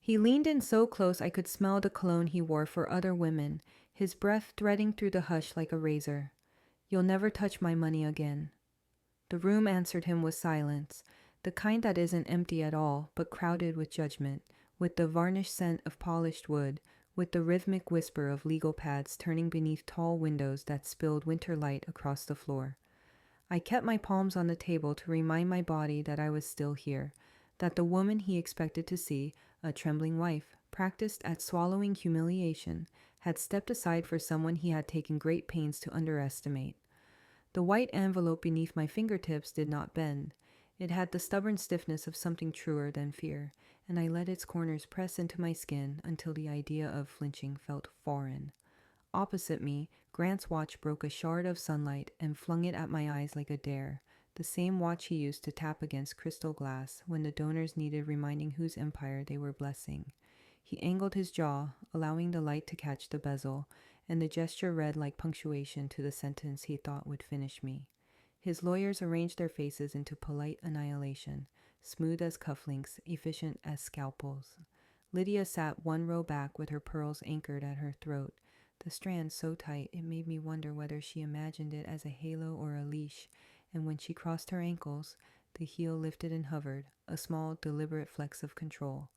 He leaned in so close I could smell the cologne he wore for other women, his breath threading through the hush like a razor. "You'll never touch my money again." The room answered him with silence, the kind that isn't empty at all, but crowded with judgment, with the varnished scent of polished wood, with the rhythmic whisper of legal pads turning beneath tall windows that spilled winter light across the floor. I kept my palms on the table to remind my body that I was still here, that the woman he expected to see, a trembling wife, practiced at swallowing humiliation, had stepped aside for someone he had taken great pains to underestimate. The white envelope beneath my fingertips did not bend. It had the stubborn stiffness of something truer than fear, and I let its corners press into my skin until the idea of flinching felt foreign. Opposite me, Grant's watch broke a shard of sunlight and flung it at my eyes like a dare, the same watch he used to tap against crystal glass when the donors needed reminding whose empire they were blessing. He angled his jaw, allowing the light to catch the bezel, and the gesture read like punctuation to the sentence he thought would finish me. His lawyers arranged their faces into polite annihilation, smooth as cufflinks, efficient as scalpels. Lydia sat one row back with her pearls anchored at her throat, the strands so tight it made me wonder whether she imagined it as a halo or a leash, and when she crossed her ankles, the heel lifted and hovered, a small, deliberate flex of control.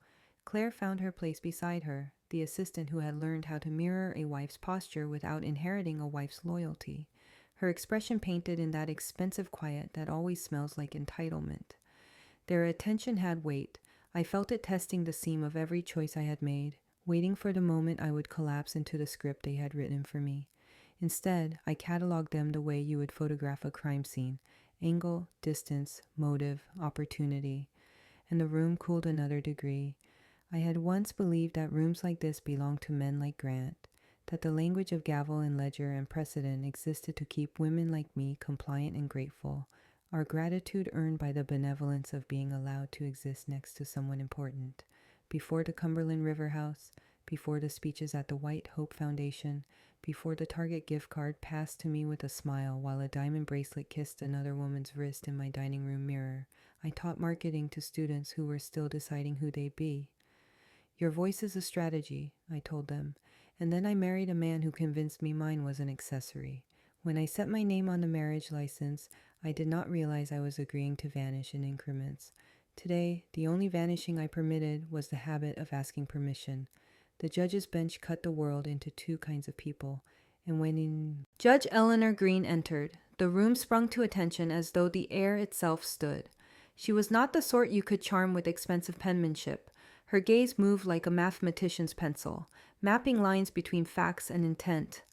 Claire found her place beside her, the assistant who had learned how to mirror a wife's posture without inheriting a wife's loyalty, her expression painted in that expensive quiet that always smells like entitlement. Their attention had weight. I felt it testing the seam of every choice I had made, waiting for the moment I would collapse into the script they had written for me. Instead, I cataloged them the way you would photograph a crime scene: angle, distance, motive, opportunity. And the room cooled another degree. I had once believed that rooms like this belonged to men like Grant, that the language of gavel and ledger and precedent existed to keep women like me compliant and grateful, our gratitude earned by the benevolence of being allowed to exist next to someone important. Before the Cumberland River House, before the speeches at the White Hope Foundation, before the Target gift card passed to me with a smile while a diamond bracelet kissed another woman's wrist in my dining room mirror, I taught marketing to students who were still deciding who they'd be. "Your voice is a strategy," I told them, and then I married a man who convinced me mine was an accessory. When I set my name on the marriage license, I did not realize I was agreeing to vanish in increments. Today, the only vanishing I permitted was the habit of asking permission. The judge's bench cut the world into two kinds of people, and when Judge Eleanor Green entered, the room sprung to attention as though the air itself stood. She was not the sort you could charm with expensive penmanship. Her gaze moved like a mathematician's pencil, mapping lines between facts and intent.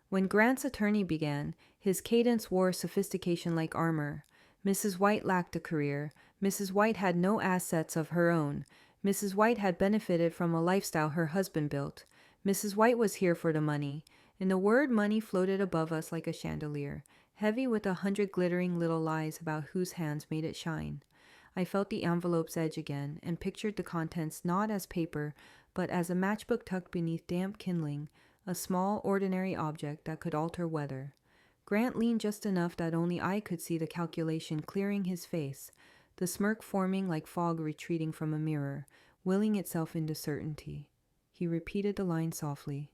When Grant's attorney began, his cadence wore sophistication like armor. Mrs. White lacked a career. Mrs. White had no assets of her own. Mrs. White had benefited from a lifestyle her husband built. Mrs. White was here for the money, and the word money floated above us like a chandelier, heavy with 100 glittering little lies about whose hands made it shine. I felt the envelope's edge again, and pictured the contents not as paper, but as a matchbook tucked beneath damp kindling, a small, ordinary object that could alter weather. Grant leaned just enough that only I could see the calculation clearing his face, the smirk forming like fog retreating from a mirror, willing itself into certainty. He repeated the line softly,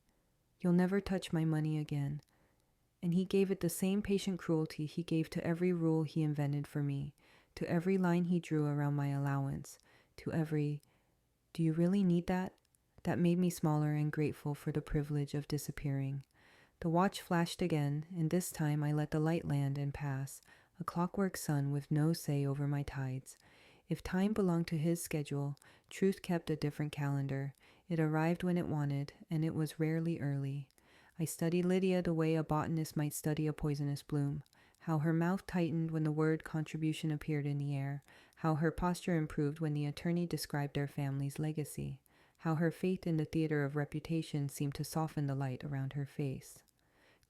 "You'll never touch my money again." And he gave it the same patient cruelty he gave to every rule he invented for me, to every line he drew around my allowance, to every, "Do you really need that?" that made me smaller and grateful for the privilege of disappearing. The watch flashed again, and this time I let the light land and pass, a clockwork sun with no say over my tides. If time belonged to his schedule, truth kept a different calendar. It arrived when it wanted, and it was rarely early. I studied Lydia the way a botanist might study a poisonous bloom, how her mouth tightened when the word contribution appeared in the air, how her posture improved when the attorney described their family's legacy, how her faith in the theater of reputation seemed to soften the light around her face.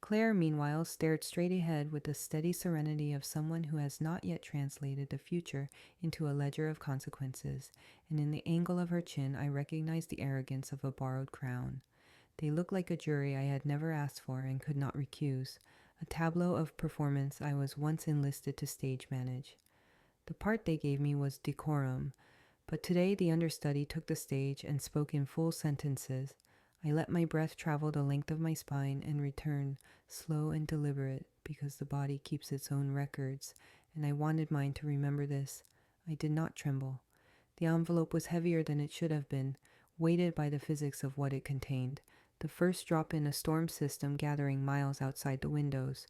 Claire, meanwhile, stared straight ahead with the steady serenity of someone who has not yet translated the future into a ledger of consequences, and in the angle of her chin I recognized the arrogance of a borrowed crown. They looked like a jury I had never asked for and could not recuse, a tableau of performance I was once enlisted to stage manage. The part they gave me was decorum, But today the understudy took the stage and spoke in full sentences. I let my breath travel the length of my spine and return, slow and deliberate, because the body keeps its own records, and I wanted mine to remember this. I did not tremble. The envelope was heavier than it should have been, weighted by the physics of what it contained, the first drop in a storm system gathering miles outside the windows.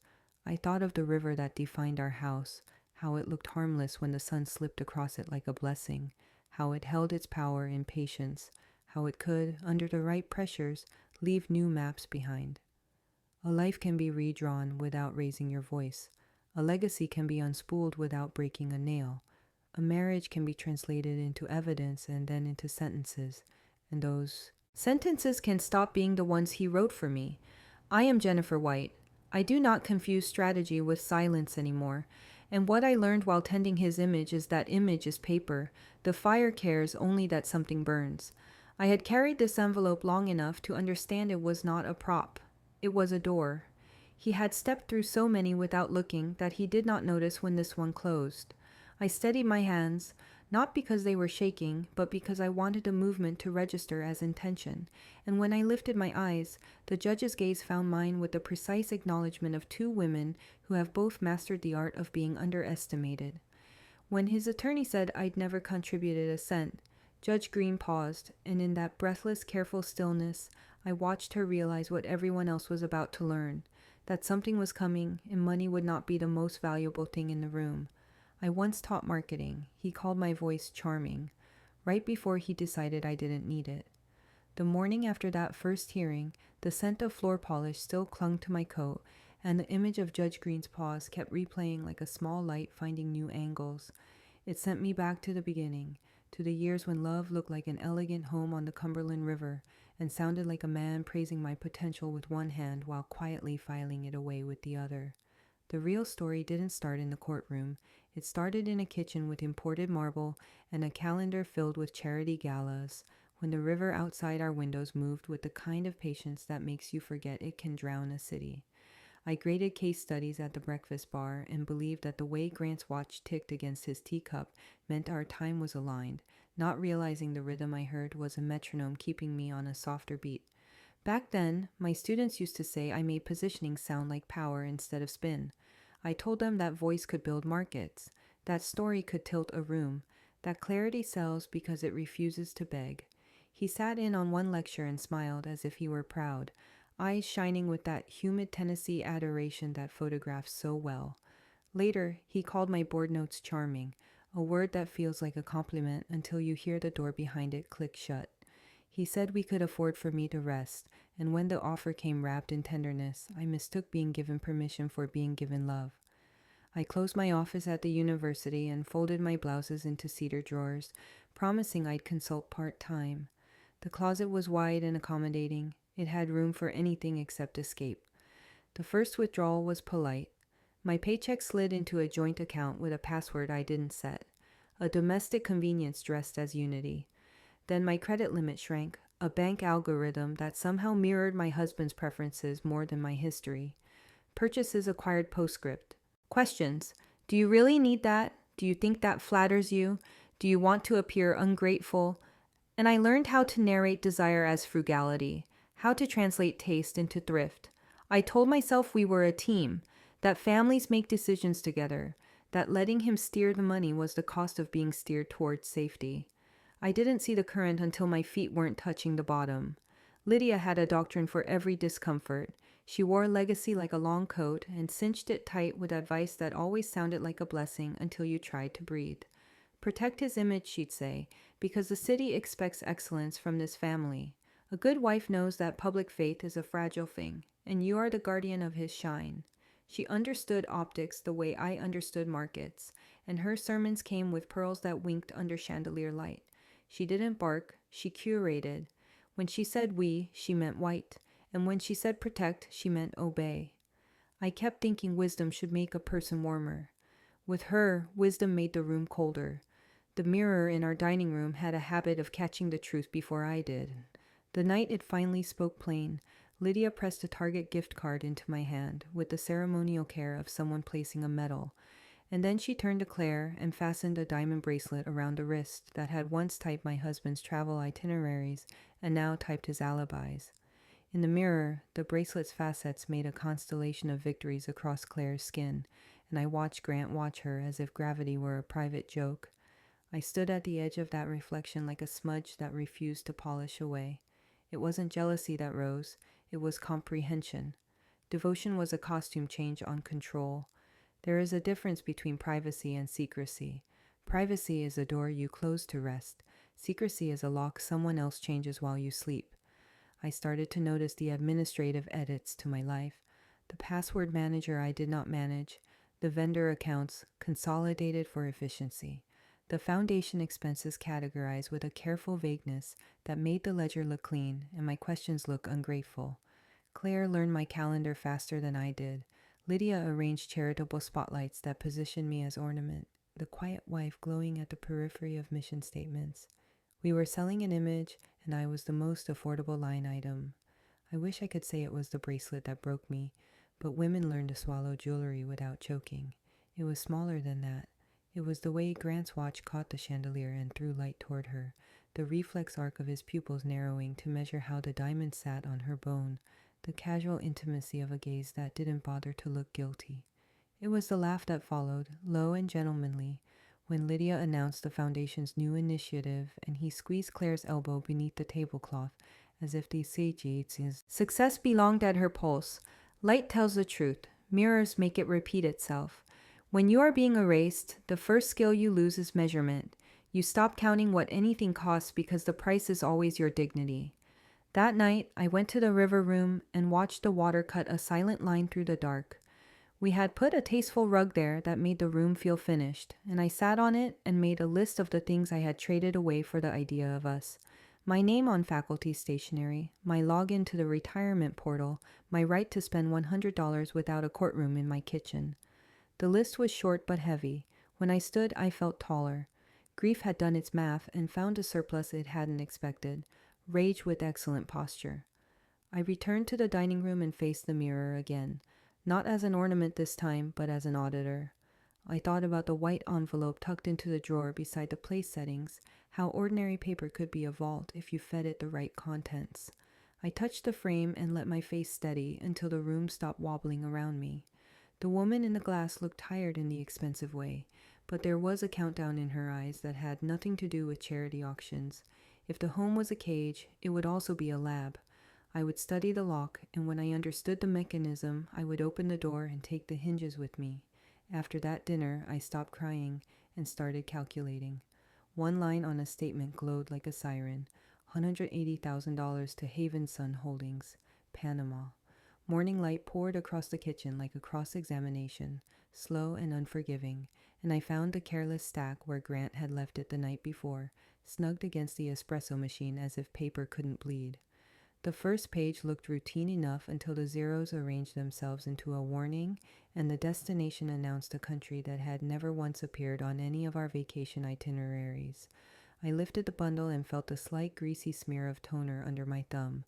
I thought of the river that defined our house, how it looked harmless when the sun slipped across it like a blessing, how it held its power in patience, how it could, under the right pressures, leave new maps behind. A life can be redrawn without raising your voice. A legacy can be unspooled without breaking a nail. A marriage can be translated into evidence and then into sentences, and those sentences can stop being the ones he wrote for me. I am Jennifer White. I do not confuse strategy with silence anymore, and what I learned while tending his image is that image is paper. The fire cares only that something burns. I had carried this envelope long enough to understand it was not a prop. It was a door. He had stepped through so many without looking that he did not notice when this one closed. I steadied my hands, not because they were shaking, but because I wanted the movement to register as intention, and when I lifted my eyes, the judge's gaze found mine with the precise acknowledgement of two women who have both mastered the art of being underestimated. When his attorney said I'd never contributed a cent, Judge Green paused, and in that breathless, careful stillness, I watched her realize what everyone else was about to learn, that something was coming and money would not be the most valuable thing in the room. I once taught marketing. He called my voice charming, right before he decided I didn't need it. The morning after that first hearing, the scent of floor polish still clung to my coat, and the image of Judge Green's paws kept replaying like a small light finding new angles. It sent me back to the beginning, to the years when love looked like an elegant home on the Cumberland River and sounded like a man praising my potential with one hand while quietly filing it away with the other. The real story didn't start in the courtroom. It started in a kitchen with imported marble and a calendar filled with charity galas, when the river outside our windows moved with the kind of patience that makes you forget it can drown a city. I graded case studies at the breakfast bar and believed that the way Grant's watch ticked against his teacup meant our time was aligned, not realizing the rhythm I heard was a metronome keeping me on a softer beat. Back then, my students used to say I made positioning sound like power instead of spin. I told them that voice could build markets, that story could tilt a room, that clarity sells because it refuses to beg. He sat in on one lecture and smiled as if he were proud, eyes shining with that humid Tennessee adoration that photographs so well. Later, he called my board notes charming, a word that feels like a compliment until you hear the door behind it click shut. He said we could afford for me to rest, and when the offer came wrapped in tenderness, I mistook being given permission for being given love. I closed my office at the university and folded my blouses into cedar drawers, promising I'd consult part-time. The closet was wide and accommodating. It had room for anything except escape. The first withdrawal was polite. My paycheck slid into a joint account with a password I didn't set, a domestic convenience dressed as unity. Then my credit limit shrank, a bank algorithm that somehow mirrored my husband's preferences more than my history. Purchases acquired postscript. Questions. Do you really need that? Do you think that flatters you? Do you want to appear ungrateful? And I learned how to narrate desire as frugality, how to translate taste into thrift. I told myself we were a team, that families make decisions together, that letting him steer the money was the cost of being steered towards safety. I didn't see the current until my feet weren't touching the bottom. Lydia had a doctrine for every discomfort. She wore legacy like a long coat and cinched it tight with advice that always sounded like a blessing until you tried to breathe. Protect his image, she'd say, because the city expects excellence from this family. A good wife knows that public faith is a fragile thing, and you are the guardian of his shine. She understood optics the way I understood markets, and her sermons came with pearls that winked under chandelier light. She didn't bark, she curated. When she said we, she meant white, and when she said protect, she meant obey. I kept thinking wisdom should make a person warmer. With her, wisdom made the room colder. The mirror in our dining room had a habit of catching the truth before I did. The night it finally spoke plain, Lydia pressed a Target gift card into my hand with the ceremonial care of someone placing a medal, And then she turned to Claire and fastened a diamond bracelet around a wrist that had once typed my husband's travel itineraries and now typed his alibis. In the mirror, the bracelet's facets made a constellation of victories across Claire's skin, and I watched Grant watch her as if gravity were a private joke. I stood at the edge of that reflection like a smudge that refused to polish away. It wasn't jealousy that rose, it was comprehension. Devotion was a costume change on control. There is a difference between privacy and secrecy. Privacy is a door you close to rest. Secrecy is a lock someone else changes while you sleep. I started to notice the administrative edits to my life. The password manager I did not manage, the vendor accounts consolidated for efficiency, the foundation expenses categorized with a careful vagueness that made the ledger look clean and my questions look ungrateful. Claire learned my calendar faster than I did. Lydia arranged charitable spotlights that positioned me as ornament, the quiet wife glowing at the periphery of mission statements. We were selling an image, and I was the most affordable line item. I wish I could say it was the bracelet that broke me, but women learn to swallow jewelry without choking. It was smaller than that. It was the way Grant's watch caught the chandelier and threw light toward her, the reflex arc of his pupils narrowing to measure how the diamond sat on her bone, the casual intimacy of a gaze that didn't bother to look guilty. It was the laugh that followed, low and gentlemanly, when Lydia announced the foundation's new initiative and he squeezed Claire's elbow beneath the tablecloth as if they satiated. Success belonged at her pulse. Light tells the truth. Mirrors make it repeat itself. When you are being erased, the first skill you lose is measurement. You stop counting what anything costs because the price is always your dignity. That night, I went to the river room and watched the water cut a silent line through the dark. We had put a tasteful rug there that made the room feel finished, and I sat on it and made a list of the things I had traded away for the idea of us. My name on faculty stationery, my login to the retirement portal, my right to spend $100 without a courtroom in my kitchen. The list was short but heavy. When I stood, I felt taller. Grief had done its math and found a surplus it hadn't expected. Rage with excellent posture. I returned to the dining room and faced the mirror again, not as an ornament this time, but as an auditor. I thought about the white envelope tucked into the drawer beside the place settings, how ordinary paper could be a vault if you fed it the right contents. I touched the frame and let my face steady until the room stopped wobbling around me. The woman in the glass looked tired in the expensive way, but there was a countdown in her eyes that had nothing to do with charity auctions. If the home was a cage, it would also be a lab. I would study the lock, and when I understood the mechanism, I would open the door and take the hinges with me. After that dinner, I stopped crying and started calculating. One line on a statement glowed like a siren. $180,000 to Haven Sun Holdings, Panama. Morning light poured across the kitchen like a cross-examination, slow and unforgiving, and I found the careless stack where Grant had left it the night before, snugged against the espresso machine as if paper couldn't bleed. The first page looked routine enough until the zeros arranged themselves into a warning and the destination announced a country that had never once appeared on any of our vacation itineraries. I lifted the bundle and felt a slight greasy smear of toner under my thumb,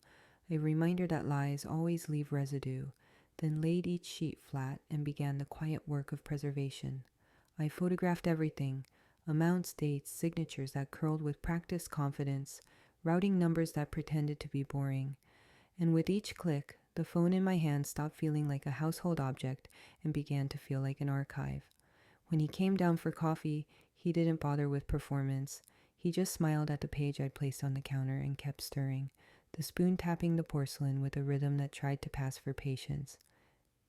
a reminder that lies always leave residue, then laid each sheet flat and began the quiet work of preservation. I photographed everything, amounts, dates, signatures that curled with practiced confidence, routing numbers that pretended to be boring. And with each click, the phone in my hand stopped feeling like a household object and began to feel like an archive. When he came down for coffee, he didn't bother with performance. He just smiled at the page I'd placed on the counter and kept stirring, the spoon tapping the porcelain with a rhythm that tried to pass for patience.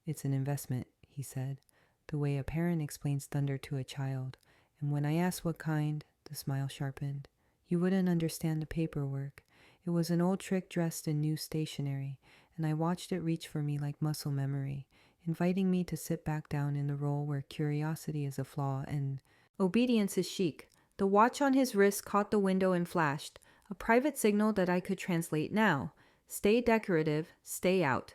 "It's an investment," he said, the way a parent explains thunder to a child. And when I asked what kind, the smile sharpened. "You wouldn't understand the paperwork. It was an old trick dressed in new stationery, and I watched it reach for me like muscle memory, inviting me to sit back down in the role where curiosity is a flaw and obedience is chic." The watch on his wrist caught the window and flashed, a private signal that I could translate now. Stay decorative, stay out.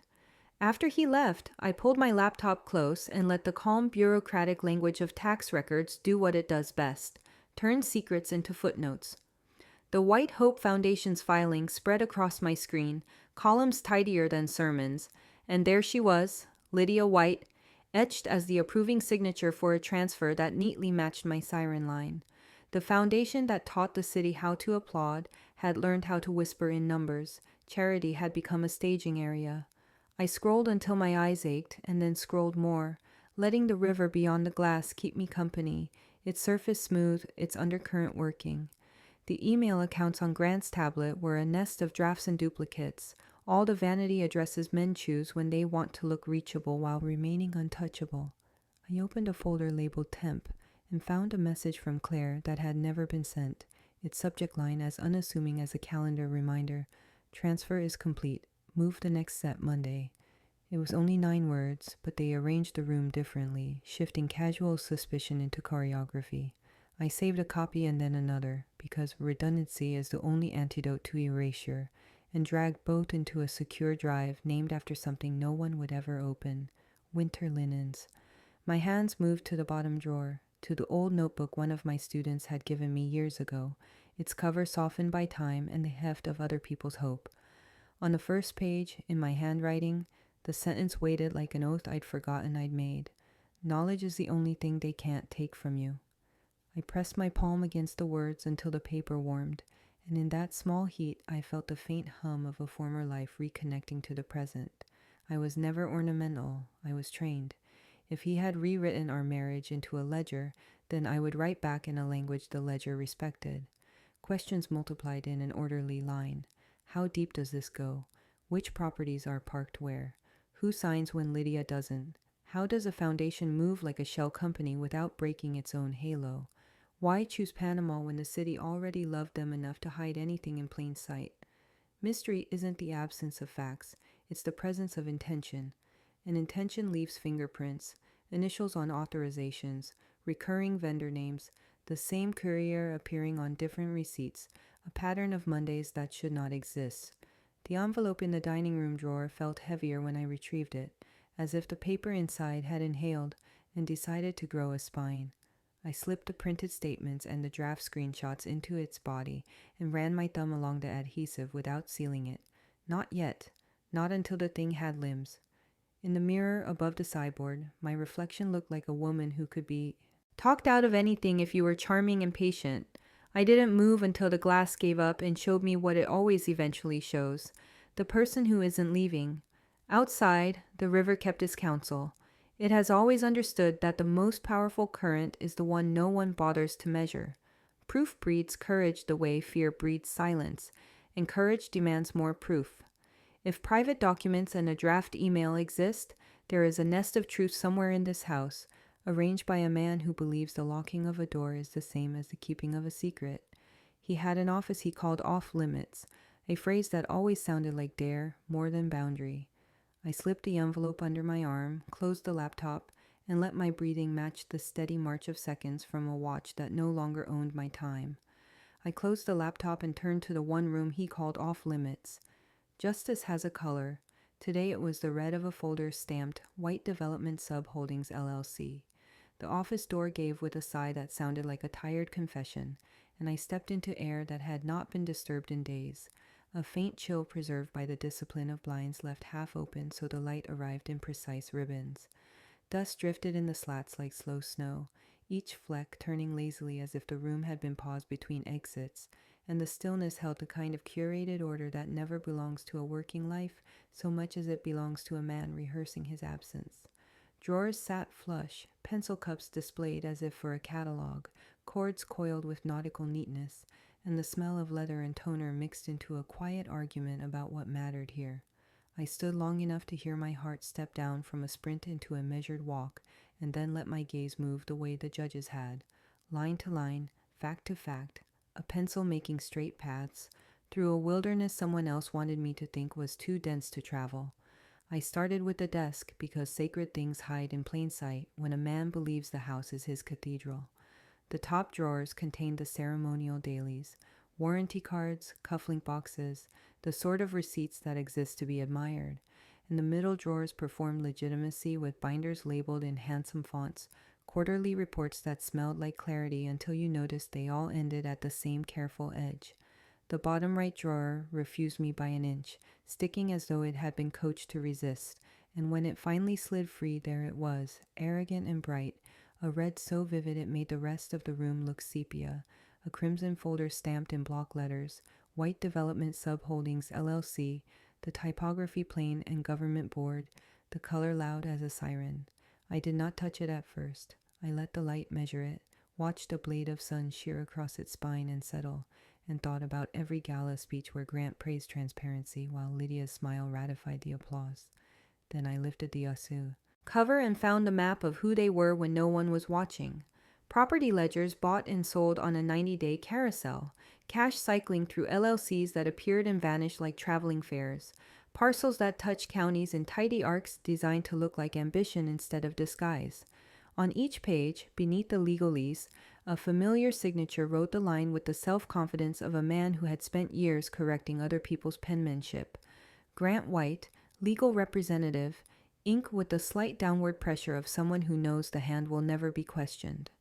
After he left, I pulled my laptop close and let the calm bureaucratic language of tax records do what it does best, turn secrets into footnotes. The White Hope Foundation's filing spread across my screen, columns tidier than sermons, and there she was, Lydia White, etched as the approving signature for a transfer that neatly matched my siren line. The foundation that taught the city how to applaud had learned how to whisper in numbers. Charity had become a staging area. I scrolled until my eyes ached, and then scrolled more, letting the river beyond the glass keep me company, its surface smooth, its undercurrent working. The email accounts on Grant's tablet were a nest of drafts and duplicates, all the vanity addresses men choose when they want to look reachable while remaining untouchable. I opened a folder labeled Temp and found a message from Claire that had never been sent, its subject line as unassuming as a calendar reminder: "Transfer is complete. Move the next set Monday." It was only 9 words, but they arranged the room differently, shifting casual suspicion into choreography. I saved a copy and then another, because redundancy is the only antidote to erasure, and dragged both into a secure drive named after something no one would ever open: winter linens. My hands moved to the bottom drawer, to the old notebook one of my students had given me years ago, its cover softened by time and the heft of other people's hope. On the first page, in my handwriting, the sentence weighted like an oath I'd forgotten I'd made: "Knowledge is the only thing they can't take from you." I pressed my palm against the words until the paper warmed, and in that small heat I felt the faint hum of a former life reconnecting to the present. I was never ornamental, I was trained. If he had rewritten our marriage into a ledger, then I would write back in a language the ledger respected. Questions multiplied in an orderly line. How deep does this go? Which properties are parked where? Who signs when Lydia doesn't? How does a foundation move like a shell company without breaking its own halo? Why choose Panama when the city already loved them enough to hide anything in plain sight? Mystery isn't the absence of facts, it's the presence of intention. And intention leaves fingerprints, initials on authorizations, recurring vendor names, the same courier appearing on different receipts, a pattern of Mondays that should not exist. The envelope in the dining room drawer felt heavier when I retrieved it, as if the paper inside had inhaled and decided to grow a spine. I slipped the printed statements and the draft screenshots into its body and ran my thumb along the adhesive without sealing it. Not yet. Not until the thing had limbs. In the mirror above the sideboard, my reflection looked like a woman who could be talked out of anything if you were charming and patient. I didn't move until the glass gave up and showed me what it always eventually shows: the person who isn't leaving. Outside, the river kept its counsel. It has always understood that the most powerful current is the one no one bothers to measure. Proof breeds courage the way fear breeds silence, and courage demands more proof. If private documents and a draft email exist, there is a nest of truth somewhere in this house, arranged by a man who believes the locking of a door is the same as the keeping of a secret. He had an office he called Off Limits, a phrase that always sounded like dare more than boundary. I slipped the envelope under my arm, closed the laptop, and let my breathing match the steady march of seconds from a watch that no longer owned my time. I closed the laptop and turned to the one room he called Off Limits. Justice has a color. Today it was the red of a folder stamped White Development Sub Holdings LLC. The office door gave with a sigh that sounded like a tired confession, and I stepped into air that had not been disturbed in days, a faint chill preserved by the discipline of blinds left half open so the light arrived in precise ribbons. Dust drifted in the slats like slow snow, each fleck turning lazily as if the room had been paused between exits, and the stillness held the kind of curated order that never belongs to a working life so much as it belongs to a man rehearsing his absence. Drawers sat flush, pencil cups displayed as if for a catalog, cords coiled with nautical neatness, and the smell of leather and toner mixed into a quiet argument about what mattered here. I stood long enough to hear my heart step down from a sprint into a measured walk, and then let my gaze move the way the judges had, line to line, fact to fact, a pencil making straight paths, through a wilderness someone else wanted me to think was too dense to travel. I started with the desk because sacred things hide in plain sight when a man believes the house is his cathedral. The top drawers contained the ceremonial dailies, warranty cards, cufflink boxes, the sort of receipts that exist to be admired, and the middle drawers performed legitimacy with binders labeled in handsome fonts, quarterly reports that smelled like clarity until you noticed they all ended at the same careful edge. The bottom right drawer refused me by an inch, sticking as though it had been coached to resist, and when it finally slid free, there it was, arrogant and bright, a red so vivid it made the rest of the room look sepia, a crimson folder stamped in block letters, White Development Subholdings LLC, the typography plain and government board, the color loud as a siren. I did not touch it at first. I let the light measure it, watched a blade of sun shear across its spine and settle, and thought about every gala speech where Grant praised transparency while Lydia's smile ratified the applause. Then I lifted the Yasu cover and found a map of who they were when no one was watching. Property ledgers bought and sold on a 90-day carousel, cash cycling through LLCs that appeared and vanished like traveling fairs, parcels that touched counties in tidy arcs designed to look like ambition instead of disguise. On each page, beneath the legalese, a familiar signature wrote the line with the self-confidence of a man who had spent years correcting other people's penmanship. Grant White, legal representative, ink with the slight downward pressure of someone who knows the hand will never be questioned.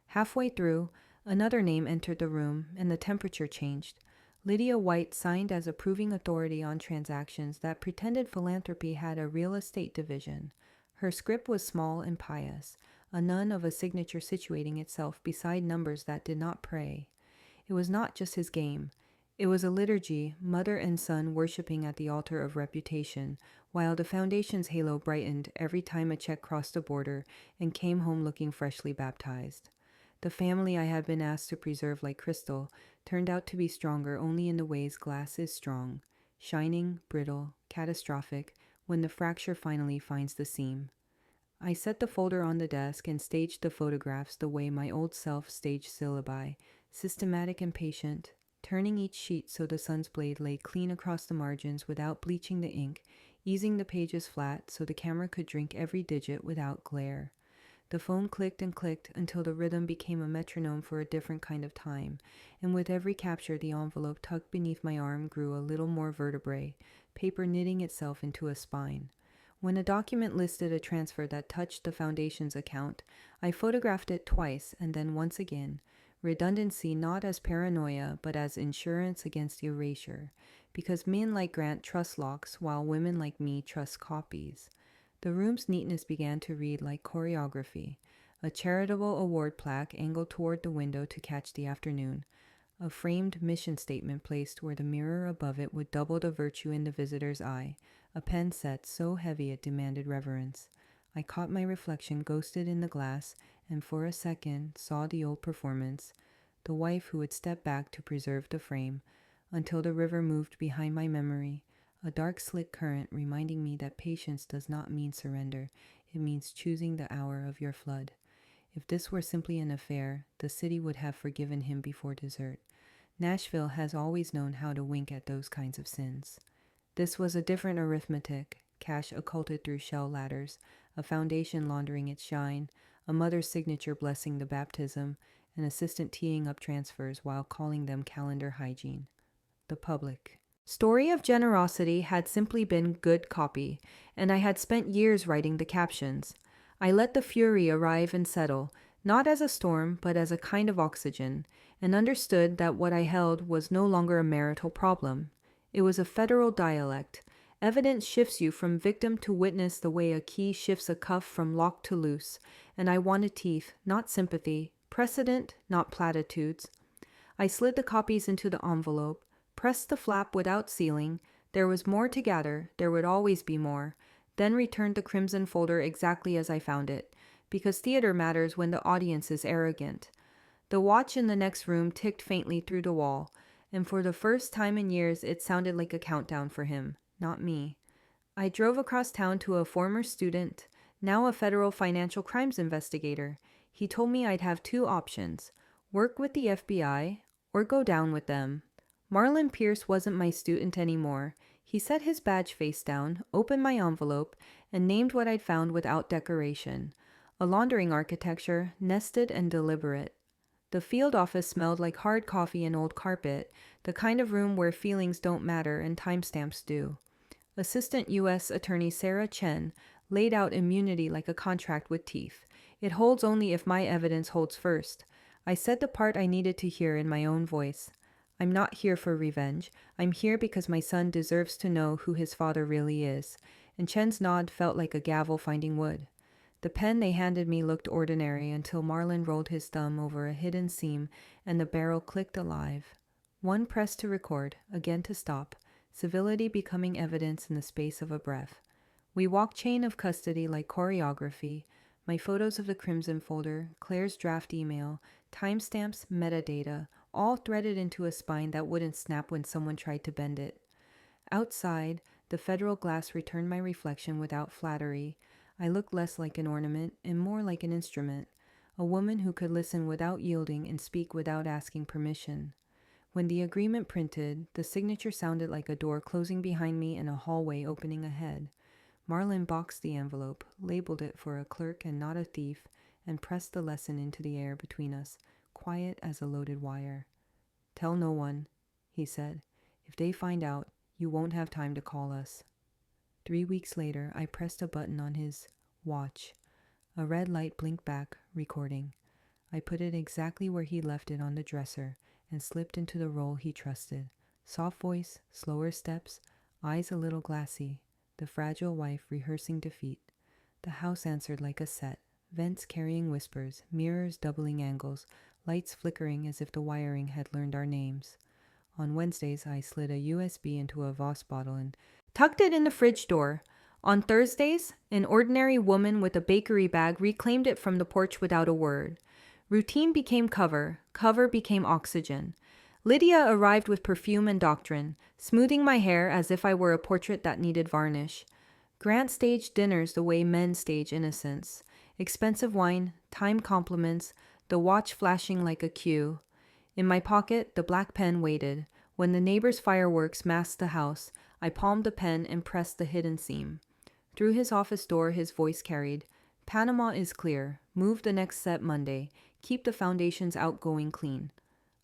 Halfway through, another name entered the room, and the temperature changed. Lydia White signed as approving authority on transactions that pretended philanthropy had a real estate division. Her script was small and pious, a nun of a signature situating itself beside numbers that did not pray. It was not just his game. It was a liturgy, mother and son worshipping at the altar of reputation, while the foundation's halo brightened every time a check crossed the border and came home looking freshly baptized. The family I had been asked to preserve like crystal turned out to be stronger only in the ways glass is strong, shining, brittle, catastrophic, when the fracture finally finds the seam. I set the folder on the desk and staged the photographs the way my old self staged syllabi, systematic and patient, turning each sheet so the sun's blade lay clean across the margins without bleaching the ink, easing the pages flat so the camera could drink every digit without glare. The phone clicked and clicked until the rhythm became a metronome for a different kind of time, and with every capture the envelope tucked beneath my arm grew a little more vertebrae, paper knitting itself into a spine. When a document listed a transfer that touched the foundation's account, I photographed it twice and then once again, redundancy not as paranoia but as insurance against erasure, because men like Grant trust locks while women like me trust copies. The room's neatness began to read like choreography, a charitable award plaque angled toward the window to catch the afternoon, a framed mission statement placed where the mirror above it would double the virtue in the visitor's eye, a pen set so heavy it demanded reverence. I caught my reflection ghosted in the glass and for a second saw the old performance, the wife who would step back to preserve the frame, until the river moved behind my memory, a dark slick current reminding me that patience does not mean surrender, it means choosing the hour of your flood. If this were simply an affair, the city would have forgiven him before dessert. Nashville has always known how to wink at those kinds of sins. This was a different arithmetic, cash occulted through shell ladders, a foundation laundering its shine, a mother's signature blessing the baptism, an assistant teeing up transfers while calling them calendar hygiene. The public. Story of Generosity had simply been good copy, and I had spent years writing the captions. I let the fury arrive and settle, not as a storm, but as a kind of oxygen, and understood that what I held was no longer a marital problem. It was a federal dialect. Evidence shifts you from victim to witness the way a key shifts a cuff from lock to loose, and I wanted teeth, not sympathy, precedent, not platitudes. I slid the copies into the envelope, pressed the flap without sealing. There was more to gather, there would always be more, then returned the crimson folder exactly as I found it, because theater matters when the audience is arrogant. The watch in the next room ticked faintly through the wall, and for the first time in years it sounded like a countdown for him, not me. I drove across town to a former student, now a federal financial crimes investigator. He told me I'd have two options, work with the FBI or go down with them. Marlon Pierce wasn't my student anymore. He set his badge face down, opened my envelope, and named what I'd found without decoration. A laundering architecture, nested and deliberate. The field office smelled like hard coffee and old carpet, the kind of room where feelings don't matter and timestamps do. Assistant U.S. Attorney Sarah Chen laid out immunity like a contract with teeth. It holds only if my evidence holds first. I said the part I needed to hear in my own voice. I'm not here for revenge. I'm here because my son deserves to know who his father really is. and Chen's nod felt like a gavel finding wood. The pen they handed me looked ordinary until Marlin rolled his thumb over a hidden seam and the barrel clicked alive. One press to record, again to stop, civility becoming evidence in the space of a breath. We walked chain of custody like choreography, my photos of the Crimson folder, Claire's draft email, timestamps, metadata, all threaded into a spine that wouldn't snap when someone tried to bend it. Outside, the federal glass returned my reflection without flattery. I looked less like an ornament and more like an instrument, a woman who could listen without yielding and speak without asking permission. When the agreement printed, the signature sounded like a door closing behind me and a hallway opening ahead. Marlin boxed the envelope, labeled it for a clerk and not a thief, and pressed the lesson into the air between us, quiet as a loaded wire. "Tell no one," he said. "If they find out, you won't have time to call us." 3 weeks later, I pressed a button on his watch. A red light blinked back, recording. I put it exactly where he left it on the dresser and slipped into the role he trusted. Soft voice, slower steps, eyes a little glassy, the fragile wife rehearsing defeat. The house answered like a set, vents carrying whispers, mirrors doubling angles, lights flickering as if the wiring had learned our names. On Wednesdays, I slid a USB into a Voss bottle and tucked it in the fridge door. On Thursdays, an ordinary woman with a bakery bag reclaimed it from the porch without a word. Routine became cover, cover became oxygen. Lydia arrived with perfume and doctrine, smoothing my hair as if I were a portrait that needed varnish. Grant staged dinners the way men stage innocence. Expensive wine, timed compliments, the watch flashing like a cue. In my pocket, the black pen waited. When the neighbor's fireworks masked the house, I palmed the pen and pressed the hidden seam. Through his office door, his voice carried, "Panama is clear. Move the next set Monday. Keep the foundation's outgoing clean."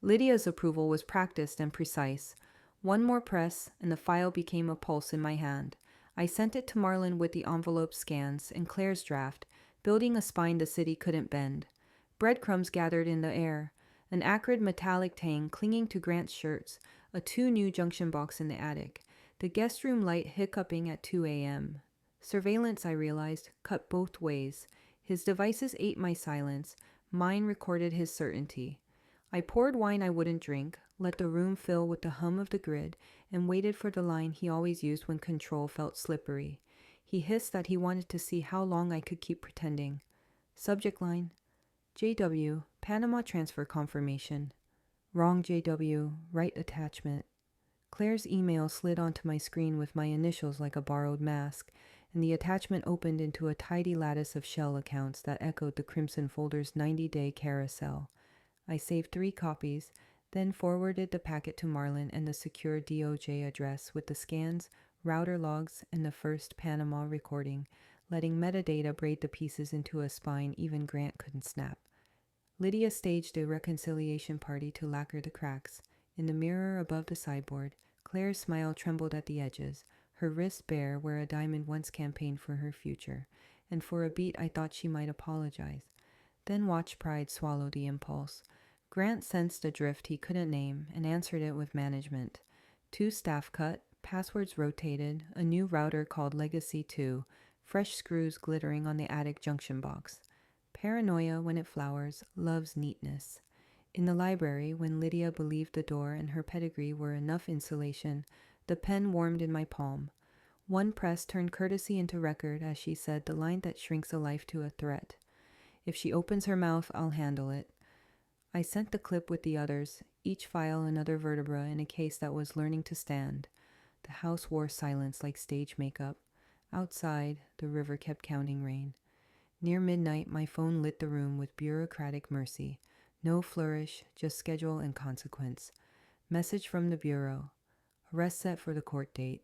Lydia's approval was practiced and precise. One more press, and the file became a pulse in my hand. I sent it to Marlin with the envelope scans and Claire's draft, building a spine the city couldn't bend. Breadcrumbs gathered in the air, an acrid metallic tang clinging to Grant's shirts, a 2 new junction box in the attic, the guest room light hiccuping at 2 a.m. Surveillance, I realized, cut both ways. His devices ate my silence, mine recorded his certainty. I poured wine I wouldn't drink, let the room fill with the hum of the grid, and waited for the line he always used when control felt slippery. He hissed that he wanted to see how long I could keep pretending. Subject line: JW, Panama transfer confirmation. Wrong JW, right attachment. Claire's email slid onto my screen with my initials like a borrowed mask, and the attachment opened into a tidy lattice of shell accounts that echoed the Crimson folder's 90-day carousel. I saved 3 copies, then forwarded the packet to Marlin and the secure DOJ address with the scans, router logs, and the first Panama recording, letting metadata braid the pieces into a spine even Grant couldn't snap. Lydia staged a reconciliation party to lacquer the cracks. In the mirror above the sideboard, Claire's smile trembled at the edges, her wrist bare where a diamond once campaigned for her future, and for a beat I thought she might apologize. Then watched pride swallow the impulse. Grant sensed a drift he couldn't name and answered it with management. 2 staff cut, passwords rotated, a new router called Legacy 2, fresh screws glittering on the attic junction box. Paranoia, when it flowers, loves neatness. In the library, when Lydia believed the door and her pedigree were enough insulation, the pen warmed in my palm. One press turned courtesy into record as she said the line that shrinks a life to a threat. "If she opens her mouth, I'll handle it." I sent the clip with the others, each file another vertebra in a case that was learning to stand. The house wore silence like stage makeup. Outside, the river kept counting rain. Near midnight, my phone lit the room with bureaucratic mercy. No flourish, just schedule and consequence. Message from the bureau. Arrest set for the court date.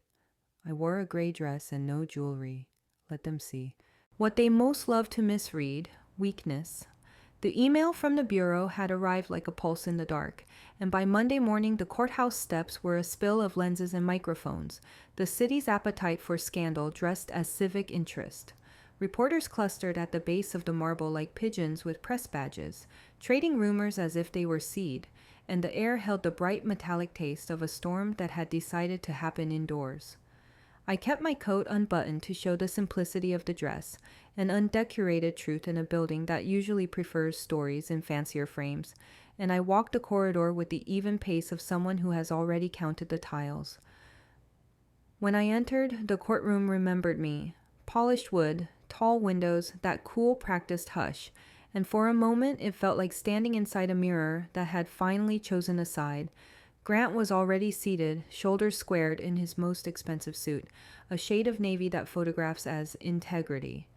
I wore a gray dress and no jewelry. Let them see. What they most love to misread, weakness. The email from the bureau had arrived like a pulse in the dark, and by Monday morning the courthouse steps were a spill of lenses and microphones, the city's appetite for scandal dressed as civic interest. Reporters clustered at the base of the marble like pigeons with press badges, trading rumors as if they were seed, and the air held the bright metallic taste of a storm that had decided to happen indoors. I kept my coat unbuttoned to show the simplicity of the dress, an undecorated truth in a building that usually prefers stories in fancier frames, and I walked the corridor with the even pace of someone who has already counted the tiles. When I entered, the courtroom remembered me. Polished wood, tall windows, that cool, practiced hush, and for a moment it felt like standing inside a mirror that had finally chosen a side. Grant was already seated, shoulders squared, in his most expensive suit, a shade of navy that photographs as integrity.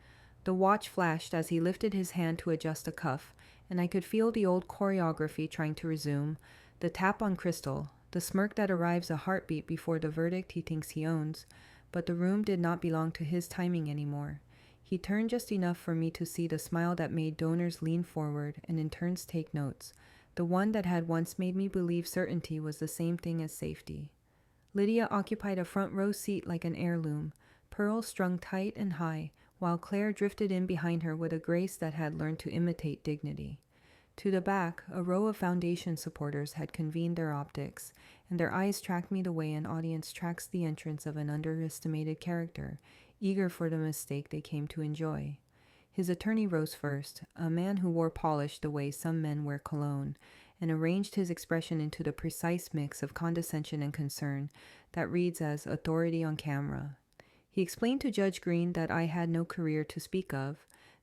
The watch flashed as he lifted his hand to adjust a cuff, and I could feel the old choreography trying to resume, the tap on crystal, the smirk that arrives a heartbeat before the verdict he thinks he owns. But the room did not belong to his timing anymore. He turned just enough for me to see the smile that made donors lean forward and interns take notes, the one that had once made me believe certainty was the same thing as safety. Lydia occupied a front row seat like an heirloom, pearls strung tight and high, while Claire drifted in behind her with a grace that had learned to imitate dignity. To the back, a row of foundation supporters had convened their optics, and their eyes tracked me the way an audience tracks the entrance of an underestimated character, eager for the mistake they came to enjoy. His attorney rose first, a man who wore polish the way some men wear cologne, and arranged his expression into the precise mix of condescension and concern that reads as authority on camera. He explained to Judge Green that I had no career to speak of,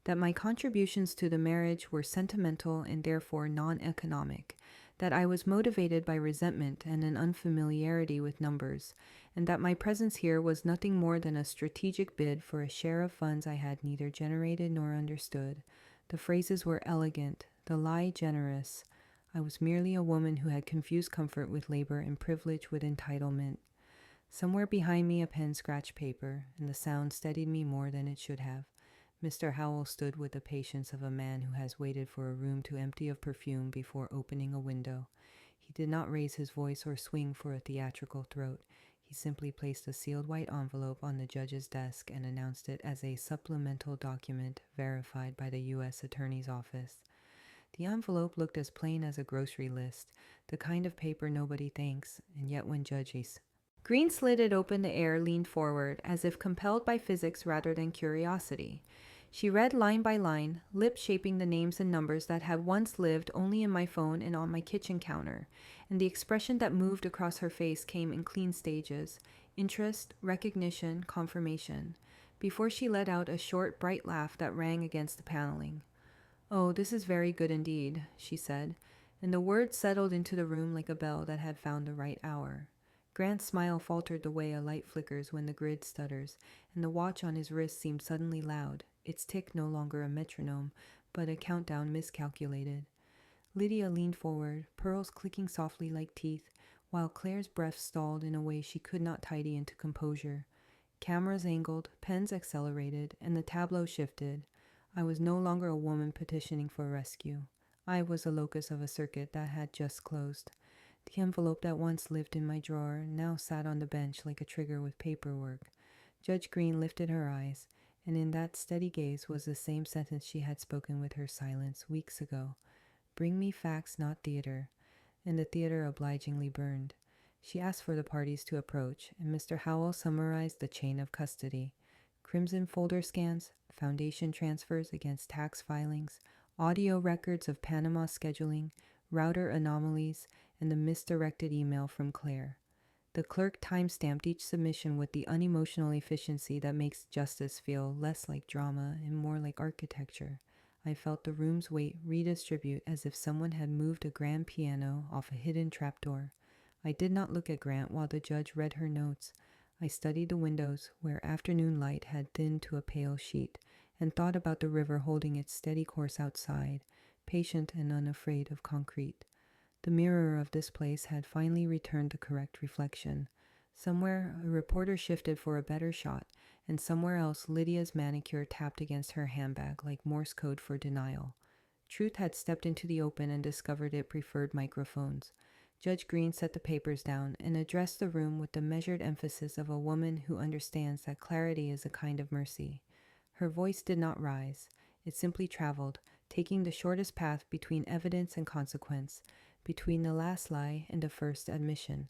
that my contributions to the marriage were sentimental and therefore non-economic, that I was motivated by resentment and an unfamiliarity with numbers, and that my presence here was nothing more than a strategic bid for a share of funds I had neither generated nor understood. The phrases were elegant, the lie generous. I was merely a woman who had confused comfort with labor and privilege with entitlement. Somewhere behind me a pen scratched paper, and the sound steadied me more than it should have. Mr. Howell stood with the patience of a man who has waited for a room to empty of perfume before opening a window. He did not raise his voice or swing for a theatrical throat. He simply placed a sealed white envelope on the judge's desk and announced it as a supplemental document verified by the U.S. Attorney's Office. The envelope looked as plain as a grocery list, the kind of paper nobody thanks, and yet when judges. Green slid it open. The air leaned forward, as if compelled by physics rather than curiosity. She read line by line, lips shaping the names and numbers that had once lived only in my phone and on my kitchen counter, and the expression that moved across her face came in clean stages: interest, recognition, confirmation, before she let out a short, bright laugh that rang against the paneling. "Oh, this is very good indeed," she said, and the words settled into the room like a bell that had found the right hour. Grant's smile faltered the way a light flickers when the grid stutters, and the watch on his wrist seemed suddenly loud, its tick no longer a metronome, but a countdown miscalculated. Lydia leaned forward, pearls clicking softly like teeth, while Claire's breath stalled in a way she could not tidy into composure. Cameras angled, pens accelerated, and the tableau shifted. I was no longer a woman petitioning for rescue. I was the locus of a circuit that had just closed. The envelope that once lived in my drawer now sat on the bench like a trigger with paperwork. Judge Green lifted her eyes, and in that steady gaze was the same sentence she had spoken with her silence weeks ago. "Bring me facts, not theater." And the theater obligingly burned. She asked for the parties to approach, and Mr. Howell summarized the chain of custody: crimson folder scans, foundation transfers against tax filings, audio records of Panama scheduling, router anomalies, and the misdirected email from Claire. The clerk time-stamped each submission with the unemotional efficiency that makes justice feel less like drama and more like architecture. I felt the room's weight redistribute as if someone had moved a grand piano off a hidden trapdoor. I did not look at Grant while the judge read her notes. I studied the windows, where afternoon light had thinned to a pale sheet, and thought about the river holding its steady course outside, patient and unafraid of concrete. The mirror of this place had finally returned the correct reflection. Somewhere, a reporter shifted for a better shot, and somewhere else Lydia's manicure tapped against her handbag like Morse code for denial. Truth had stepped into the open and discovered it preferred microphones. Judge Green set the papers down and addressed the room with the measured emphasis of a woman who understands that clarity is a kind of mercy. Her voice did not rise. It simply traveled, taking the shortest path between evidence and consequence, between the last lie and the first admission.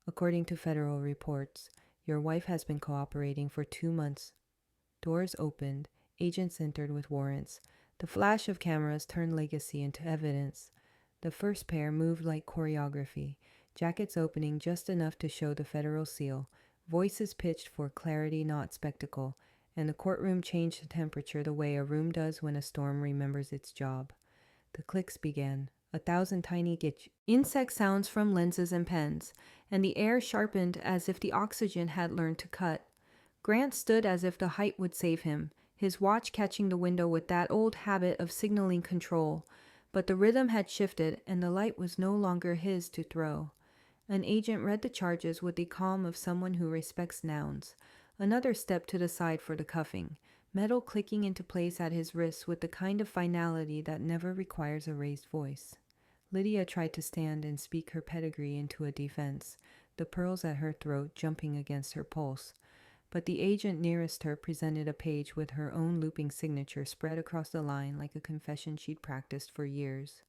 According to federal reports, Your wife has been cooperating for 2 months. Doors opened. Agents entered with warrants. The flash of cameras turned legacy into evidence. The first pair moved like choreography, jackets opening just enough to show the federal seal, voices pitched for clarity, not spectacle, and the courtroom changed the temperature the way a room does when a storm remembers its job. The clicks began, 1,000 tiny insect sounds from lenses and pens, and the air sharpened as if the oxygen had learned to cut. Grant stood as if the height would save him, his watch catching the window with that old habit of signaling control. But the rhythm had shifted, and the light was no longer his to throw. An agent read the charges with the calm of someone who respects nouns. Another stepped to the side for the cuffing, metal clicking into place at his wrists with the kind of finality that never requires a raised voice. Lydia tried to stand and speak her pedigree into a defense, the pearls at her throat jumping against her pulse. But the agent nearest her presented a page with her own looping signature spread across the line like a confession she'd practiced for years.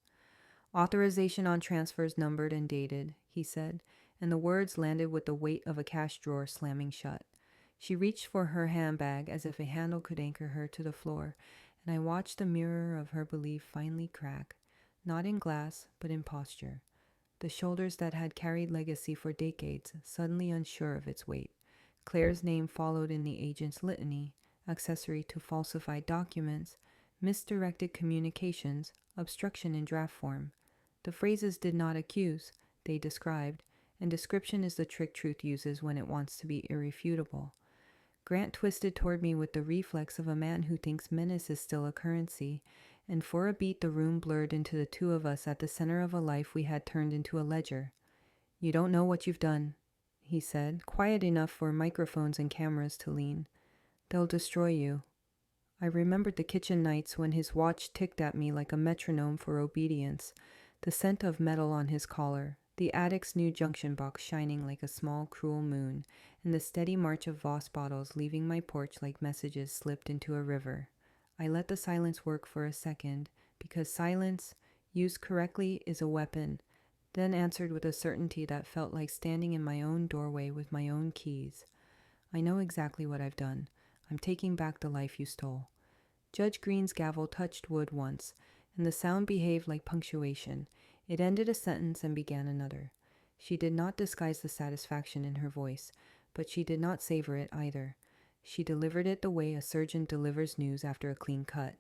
Authorization on transfers numbered and dated, he said, and the words landed with the weight of a cash drawer slamming shut. She reached for her handbag as if a handle could anchor her to the floor, and I watched the mirror of her belief finally crack, not in glass, but in posture. The shoulders that had carried legacy for decades, suddenly unsure of its weight. Claire's name followed in the agent's litany, accessory to falsified documents, misdirected communications, obstruction in draft form. The phrases did not accuse, they described, and description is the trick truth uses when it wants to be irrefutable. Grant twisted toward me with the reflex of a man who thinks menace is still a currency, and for a beat the room blurred into the two of us at the center of a life we had turned into a ledger. You don't know what you've done, he said, quiet enough for microphones and cameras to lean. They'll destroy you. I remembered the kitchen nights when his watch ticked at me like a metronome for obedience, the scent of metal on his collar, the attic's new junction box shining like a small, cruel moon, and the steady march of Voss bottles leaving my porch like messages slipped into a river. I let the silence work for a second, because silence, used correctly, is a weapon, then answered with a certainty that felt like standing in my own doorway with my own keys. I know exactly what I've done. I'm taking back the life you stole. Judge Green's gavel touched wood once, and the sound behaved like punctuation. It ended a sentence and began another. She did not disguise the satisfaction in her voice, but she did not savor it either. She delivered it the way a surgeon delivers news after a clean cut.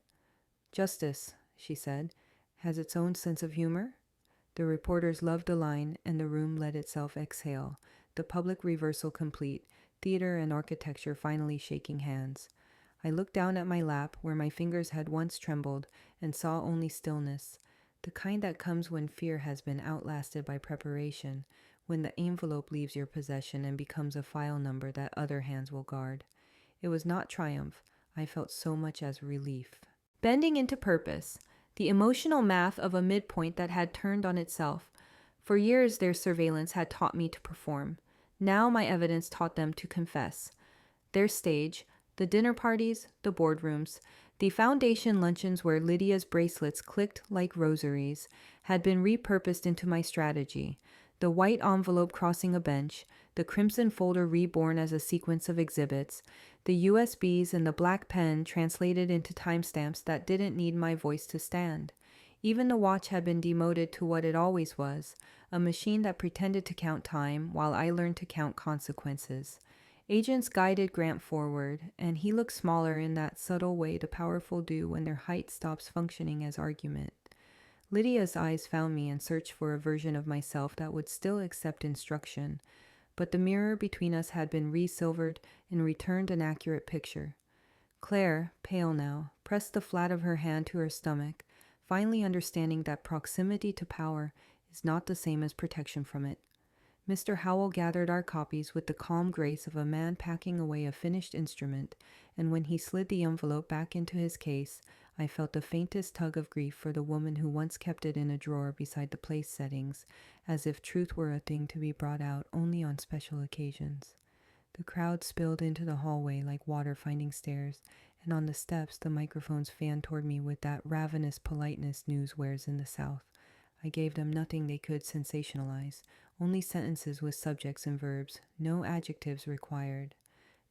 Justice, she said, has its own sense of humor. The reporters loved the line, and the room let itself exhale, the public reversal complete, theater and architecture finally shaking hands. I looked down at my lap, where my fingers had once trembled, and saw only stillness, the kind that comes when fear has been outlasted by preparation, when the envelope leaves your possession and becomes a file number that other hands will guard. It was not triumph. I felt so much as relief. Bending into purpose, the emotional math of a midpoint that had turned on itself. For years their surveillance had taught me to perform. Now my evidence taught them to confess. Their stage, the dinner parties, the boardrooms, the foundation luncheons where Lydia's bracelets clicked like rosaries, had been repurposed into my strategy. The white envelope crossing a bench, the crimson folder reborn as a sequence of exhibits, the USBs and the black pen translated into timestamps that didn't need my voice to stand. Even the watch had been demoted to what it always was, a machine that pretended to count time while I learned to count consequences. Agents guided Grant forward, and he looked smaller in that subtle way the powerful do when their height stops functioning as argument. Lydia's eyes found me and searched for a version of myself that would still accept instruction, but the mirror between us had been re-silvered and returned an accurate picture. Claire, pale now, pressed the flat of her hand to her stomach, finally understanding that proximity to power is not the same as protection from it. Mr. Howell gathered our copies with the calm grace of a man packing away a finished instrument, and when he slid the envelope back into his case, I felt the faintest tug of grief for the woman who once kept it in a drawer beside the place settings, as if truth were a thing to be brought out only on special occasions. The crowd spilled into the hallway like water finding stairs, and on the steps the microphones fanned toward me with that ravenous politeness news wears in the South. I gave them nothing they could sensationalize, only sentences with subjects and verbs, no adjectives required.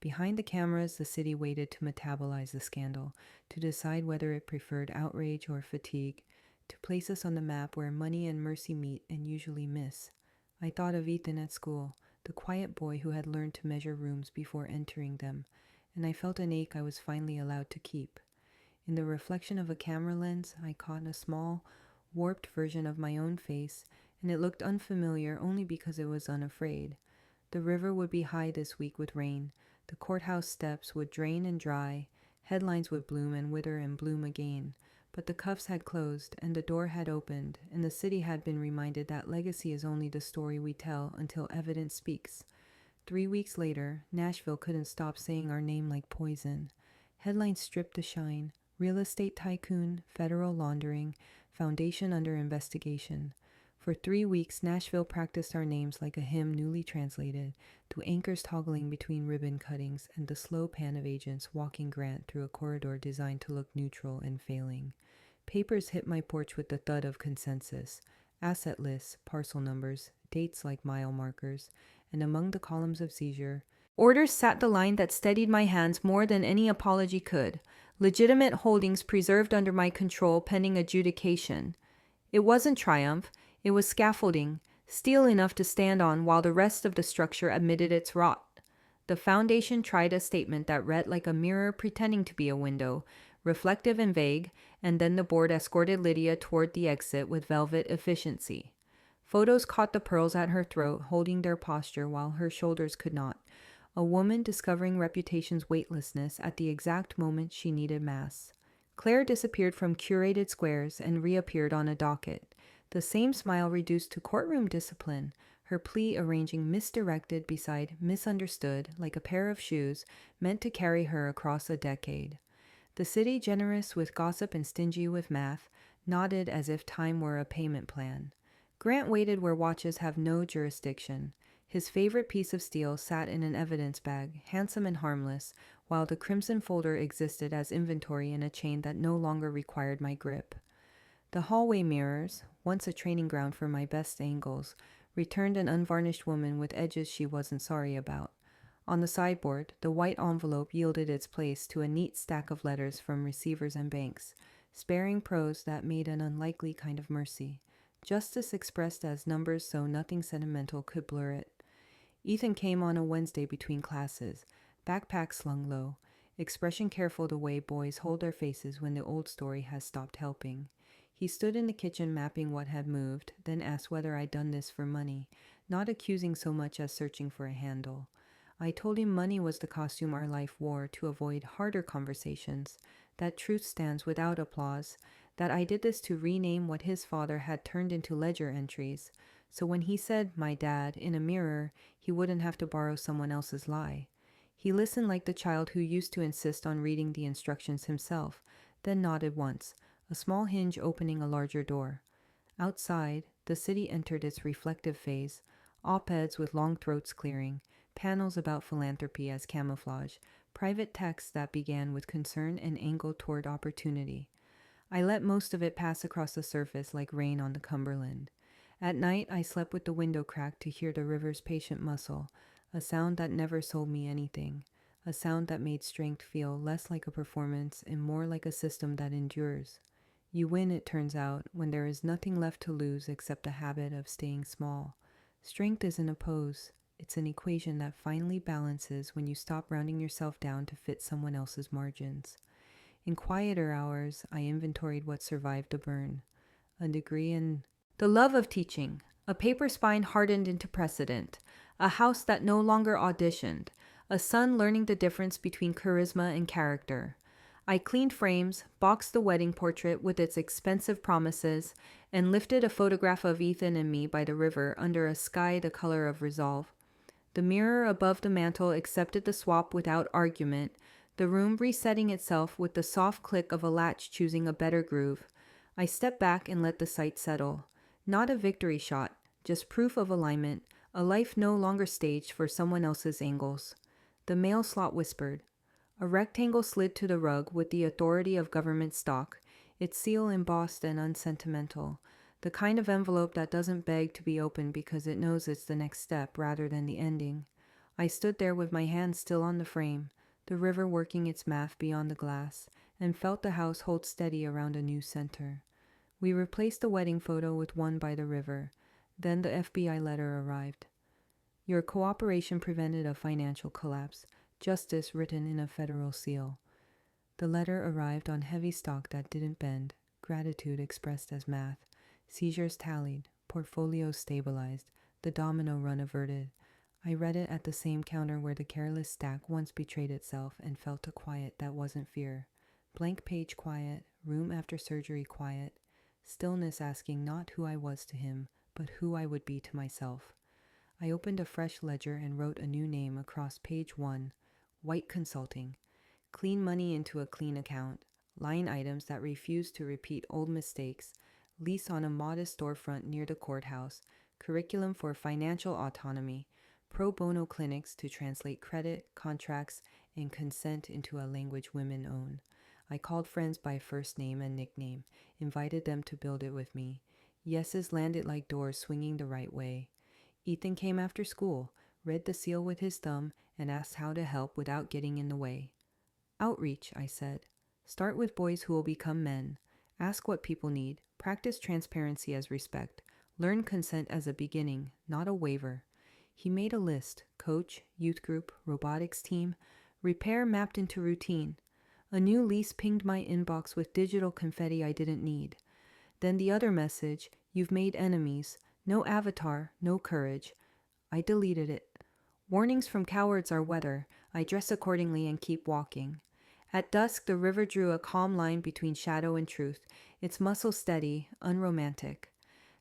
Behind the cameras, the city waited to metabolize the scandal, to decide whether it preferred outrage or fatigue, to place us on the map where money and mercy meet and usually miss. I thought of Ethan at school, the quiet boy who had learned to measure rooms before entering them, and I felt an ache I was finally allowed to keep. In the reflection of a camera lens, I caught a small, warped version of my own face, and it looked unfamiliar only because it was unafraid. The river would be high this week with rain. The courthouse steps would drain and dry. Headlines would bloom and wither and bloom again. But the cuffs had closed, and the door had opened, and the city had been reminded that legacy is only the story we tell until evidence speaks. 3 weeks later, Nashville couldn't stop saying our name like poison. Headlines stripped the shine. Real estate tycoon, federal laundering, foundation under investigation. For 3 weeks, Nashville practiced our names like a hymn newly translated, to anchors toggling between ribbon cuttings and the slow pan of agents walking Grant through a corridor designed to look neutral and failing. Papers hit my porch with the thud of consensus, asset lists, parcel numbers, dates like mile markers, and among the columns of seizure, orders sat the line that steadied my hands more than any apology could. Legitimate holdings preserved under my control pending adjudication. It wasn't triumph, it was scaffolding, steel enough to stand on while the rest of the structure admitted its rot. The foundation tried a statement that read like a mirror pretending to be a window, reflective and vague, and then the board escorted Lydia toward the exit with velvet efficiency. Photos caught the pearls at her throat, holding their posture while her shoulders could not. A woman discovering reputation's weightlessness at the exact moment she needed mass. Claire disappeared from curated squares and reappeared on a docket. The same smile reduced to courtroom discipline, her plea arranging misdirected beside misunderstood like a pair of shoes meant to carry her across a decade. The city, generous with gossip and stingy with math, nodded as if time were a payment plan. Grant waited where watches have no jurisdiction. His favorite piece of steel sat in an evidence bag, handsome and harmless, while the crimson folder existed as inventory in a chain that no longer required my grip. The hallway mirrors, once a training ground for my best angles, returned an unvarnished woman with edges she wasn't sorry about. On the sideboard, the white envelope yielded its place to a neat stack of letters from receivers and banks, sparing prose that made an unlikely kind of mercy. Justice expressed as numbers so nothing sentimental could blur it. Ethan came on a Wednesday between classes, backpack slung low, expression careful the way boys hold their faces when the old story has stopped helping. He stood in the kitchen mapping what had moved, then asked whether I'd done this for money, not accusing so much as searching for a handle. I told him money was the costume our life wore to avoid harder conversations, that truth stands without applause, that I did this to rename what his father had turned into ledger entries, so when he said, "my dad," in a mirror, he wouldn't have to borrow someone else's lie. He listened like the child who used to insist on reading the instructions himself, then nodded once, a small hinge opening a larger door. Outside, the city entered its reflective phase, op-eds with long throats clearing, panels about philanthropy as camouflage, private texts that began with concern and angled toward opportunity. I let most of it pass across the surface like rain on the Cumberland. At night, I slept with the window cracked to hear the river's patient muscle, a sound that never sold me anything, a sound that made strength feel less like a performance and more like a system that endures. You win, it turns out, when there is nothing left to lose except the habit of staying small. Strength isn't a pose. It's an equation that finally balances when you stop rounding yourself down to fit someone else's margins. In quieter hours, I inventoried what survived the burn. A degree in the love of teaching, a paper spine hardened into precedent, a house that no longer auditioned, a son learning the difference between charisma and character. I cleaned frames, boxed the wedding portrait with its expensive promises, and lifted a photograph of Ethan and me by the river under a sky the color of resolve. The mirror above the mantel accepted the swap without argument, the room resetting itself with the soft click of a latch choosing a better groove. I stepped back and let the sight settle. Not a victory shot, just proof of alignment, a life no longer staged for someone else's angles. The mail slot whispered. A rectangle slid to the rug with the authority of government stock, its seal embossed and unsentimental. The kind of envelope that doesn't beg to be opened because it knows it's the next step rather than the ending. I stood there with my hand still on the frame, the river working its math beyond the glass, and felt the house hold steady around a new center. We replaced the wedding photo with one by the river. Then the FBI letter arrived. Your cooperation prevented a financial collapse. Justice written in a federal seal. The letter arrived on heavy stock that didn't bend. Gratitude expressed as math. Seizures tallied. Portfolios stabilized. The domino run averted. I read it at the same counter where the careless stack once betrayed itself and felt a quiet that wasn't fear. Blank page quiet. Room after surgery quiet. Stillness asking not who I was to him, but who I would be to myself. I opened a fresh ledger and wrote a new name across page 1, White Consulting. Clean money into a clean account. Line items that refuse to repeat old mistakes. Lease on a modest storefront near the courthouse. Curriculum for financial autonomy. Pro bono clinics to translate credit, contracts, and consent into a language women own. I called friends by first name and nickname, invited them to build it with me. Yeses landed like doors swinging the right way. Ethan came after school, read the seal with his thumb, and asked how to help without getting in the way. Outreach, I said. Start with boys who will become men. Ask what people need. Practice transparency as respect. Learn consent as a beginning, not a waiver. He made a list. Coach, youth group, robotics team. Repair mapped into routine. A new lease pinged my inbox with digital confetti I didn't need. Then the other message, you've made enemies. No avatar, no courage. I deleted it. Warnings from cowards are weather. I dress accordingly and keep walking. At dusk, the river drew a calm line between shadow and truth, its muscle steady, unromantic.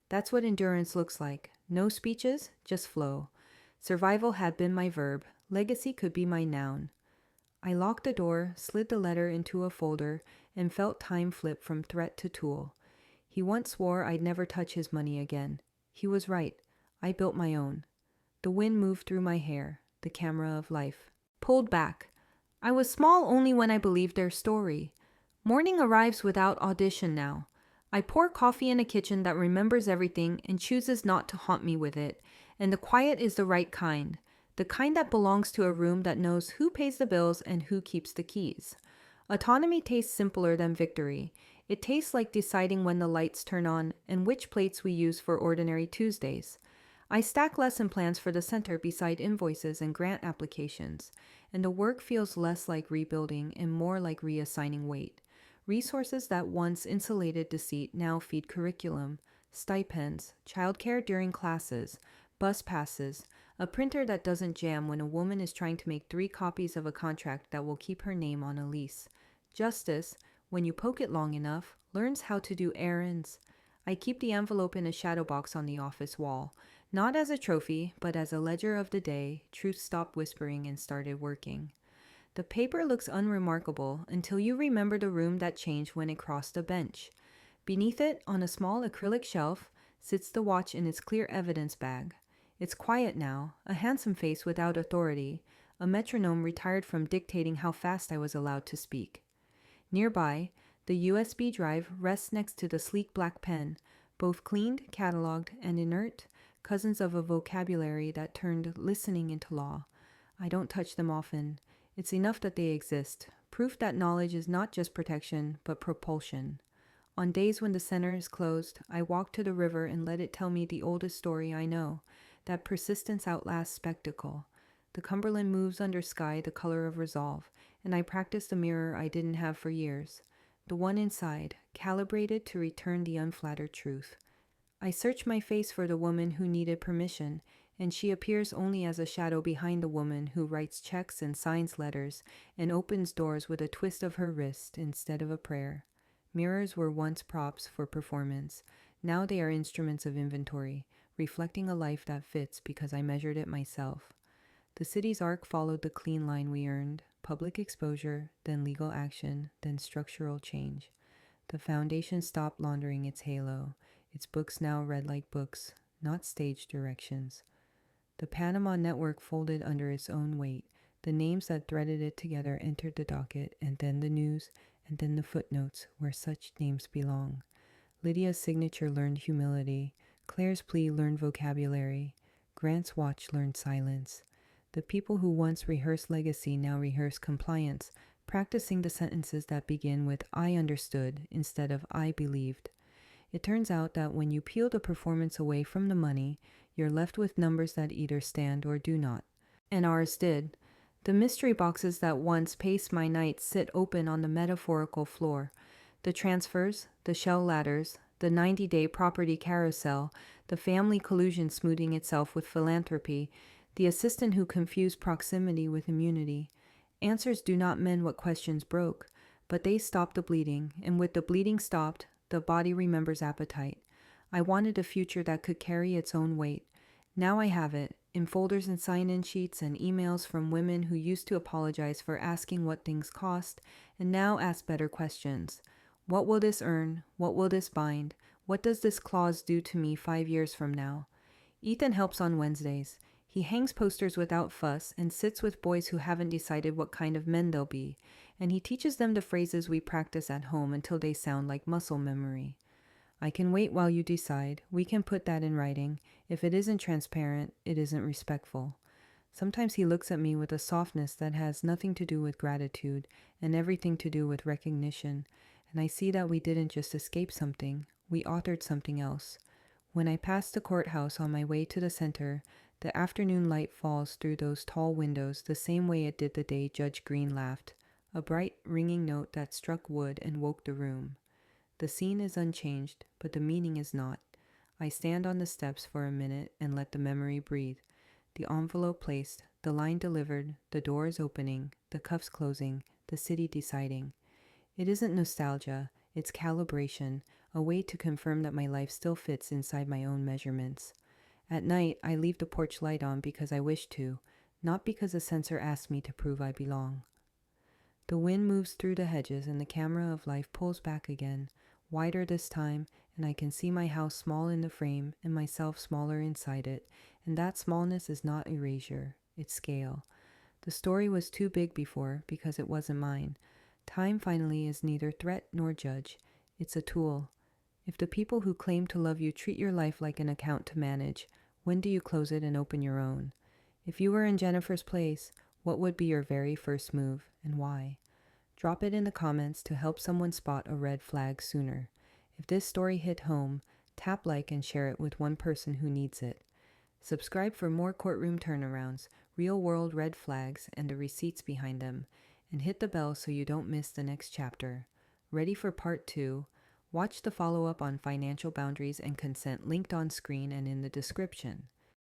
That's what endurance looks like. No speeches, just flow. Survival had been my verb. Legacy could be my noun. I locked the door, slid the letter into a folder, and felt time flip from threat to tool. He once swore I'd never touch his money again. He was right. I built my own. The wind moved through my hair, the camera of life. Pulled back. I was small only when I believed their story. Morning arrives without audition now. I pour coffee in a kitchen that remembers everything and chooses not to haunt me with it, and the quiet is the right kind. The kind that belongs to a room that knows who pays the bills and who keeps the keys. Autonomy tastes simpler than victory. It tastes like deciding when the lights turn on and which plates we use for ordinary Tuesdays. I stack lesson plans for the center beside invoices and grant applications, and the work feels less like rebuilding and more like reassigning weight. Resources that once insulated deceit now feed curriculum, stipends, childcare during classes, bus passes, a printer that doesn't jam when a woman is trying to make 3 copies of a contract that will keep her name on a lease. Justice, when you poke it long enough, learns how to do errands. I keep the envelope in a shadow box on the office wall, not as a trophy, but as a ledger of the day. Truth stopped whispering and started working. The paper looks unremarkable until you remember the room that changed when it crossed a bench. Beneath it, on a small acrylic shelf, sits the watch in its clear evidence bag. It's quiet now, a handsome face without authority, a metronome retired from dictating how fast I was allowed to speak. Nearby, the USB drive rests next to the sleek black pen, both cleaned, cataloged, and inert, cousins of a vocabulary that turned listening into law. I don't touch them often. It's enough that they exist, proof that knowledge is not just protection, but propulsion. On days when the center is closed, I walk to the river and let it tell me the oldest story I know, that persistence outlasts spectacle. The Cumberland moves under sky the color of resolve, and I practice the mirror I didn't have for years, the one inside, calibrated to return the unflattered truth. I search my face for the woman who needed permission, and she appears only as a shadow behind the woman who writes checks and signs letters and opens doors with a twist of her wrist instead of a prayer. Mirrors were once props for performance. Now they are instruments of inventory, reflecting a life that fits because I measured it myself. The city's arc followed the clean line we earned: public exposure, then legal action, then structural change. The foundation stopped laundering its halo. Its books now read like books, not stage directions. The Panama network folded under its own weight. The names that threaded it together entered the docket, and then the news, and then the footnotes where such names belong. Lydia's signature learned humility. Claire's plea learned vocabulary. Grant's watch learned silence. The people who once rehearsed legacy now rehearse compliance, practicing the sentences that begin with I understood instead of I believed. It turns out that when you peel the performance away from the money, you're left with numbers that either stand or do not. And ours did. The mystery boxes that once paced my nights sit open on the metaphorical floor. The transfers, the shell ladders, the 90-day property carousel, the family collusion smoothing itself with philanthropy, the assistant who confused proximity with immunity. Answers do not mend what questions broke, but they stop the bleeding, and with the bleeding stopped, the body remembers appetite. I wanted a future that could carry its own weight. Now I have it, in folders and sign-in sheets and emails from women who used to apologize for asking what things cost, and now ask better questions. What will this earn? What will this bind? What does this clause do to me 5 years from now? Ethan helps on Wednesdays. He hangs posters without fuss and sits with boys who haven't decided what kind of men they'll be, and he teaches them the phrases we practice at home until they sound like muscle memory. I can wait while you decide. We can put that in writing. If it isn't transparent, it isn't respectful. Sometimes he looks at me with a softness that has nothing to do with gratitude and everything to do with recognition, and I see that we didn't just escape something, we authored something else. When I pass the courthouse on my way to the center, the afternoon light falls through those tall windows the same way it did the day Judge Green laughed, a bright, ringing note that struck wood and woke the room. The scene is unchanged, but the meaning is not. I stand on the steps for a minute and let the memory breathe. The envelope placed, the line delivered, the doors opening, the cuffs closing, the city deciding. It isn't nostalgia, it's calibration, a way to confirm that my life still fits inside my own measurements. At night, I leave the porch light on because I wish to, not because a censor asked me to prove I belong. The wind moves through the hedges and the camera of life pulls back again, wider this time, and I can see my house small in the frame and myself smaller inside it, and that smallness is not erasure, it's scale. The story was too big before because it wasn't mine. Time finally is neither threat nor judge. It's a tool. If the people who claim to love you treat your life like an account to manage, when do you close it and open your own? If you were in Jennifer's place, what would be your very first move and why? Drop it in the comments to help someone spot a red flag sooner. If this story hit home, tap like and share it with one person who needs it. Subscribe for more courtroom turnarounds, real-world red flags, and the receipts behind them, and hit the bell so you don't miss the next chapter. Ready for part 2? Watch the follow-up on financial boundaries and consent linked on screen and in the description.